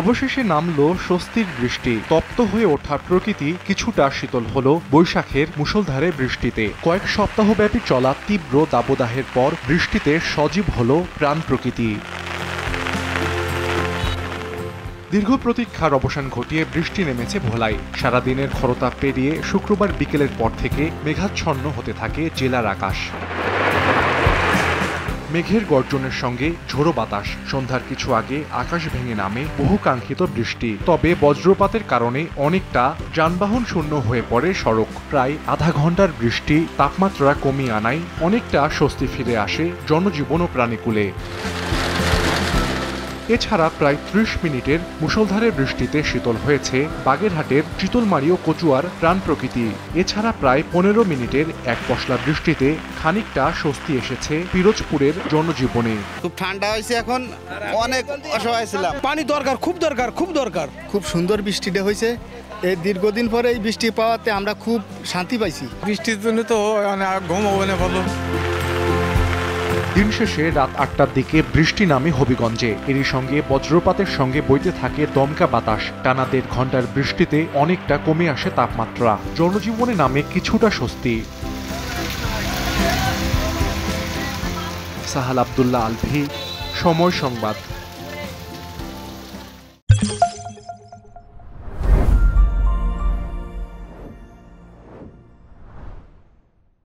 অবশেষে নামলো স্বস্তির বৃষ্টি। তপ্ত হয়ে ওঠা প্রকৃতি কিছুটা শীতল হলো বৈশাখের মুষলধারে বৃষ্টিতে। কয়েক সপ্তাহব্যাপী চলা তীব্র দাবদাহের পর বৃষ্টিতে সজীব হলো প্রাণ প্রকৃতি। দীর্ঘ প্রতীক্ষার অবসান ঘটিয়ে বৃষ্টি নেমেছে ভোলায়। সারাদিনের খরতাপ পেরিয়ে শুক্রবার বিকেলের পর থেকে মেঘাচ্ছন্ন হতে থাকে জেলার আকাশ। মেঘের গর্জনের সঙ্গে ঝোড়ো বাতাস। সন্ধ্যার কিছু আগে আকাশ ভেঙে নামে বহুকাঙ্ক্ষিত বৃষ্টি। তবে বজ্রপাতের কারণে অনেকটা যানবাহন শূন্য হয়ে পড়ে সড়ক। প্রায় আধা ঘন্টার বৃষ্টি তাপমাত্রা কমিয়ে আনায় অনেকটা স্বস্তি ফিরে আসে জনজীবন ও প্রাণীকুলে। এছাড়া প্রায় ৩০ মিনিটের মুষলধারে বৃষ্টিতে শীতল হয়েছে বাগেরহাটের চিতলমারি ও কচুয়ার প্রাণ প্রকৃতি। এছাড়া প্রায় ১৫ মিনিটের এক পশলা বৃষ্টিতে খানিকটা স্বস্তি এসেছে পিরোজপুরের জনজীবনে। খুব ঠান্ডা হয়েছে, এখন অনেক অসহায় ছিলাম। পানি দরকার, খুব দরকার, খুব দরকার। খুব সুন্দর বৃষ্টিটা হয়েছে। এই দীর্ঘদিন পরে এই বৃষ্টি পাওয়াতে আমরা খুব শান্তি পাইছি। বৃষ্টির জন্য তো ঘুম হবে না ভালো। দিন শেষে রাত ৮টার দিকে বৃষ্টি নামে হবিগঞ্জে। এরই সঙ্গে বজ্রপাতের সঙ্গে বইতে থাকে দমকা বাতাস। টানা ১.৫ ঘন্টার বৃষ্টিতে অনেকটা কমে আসে তাপমাত্রা। জনজীবনে নামে কিছুটা স্বস্তি। সাহাল আব্দুল্লাহ আলভি, সময় সংবাদ।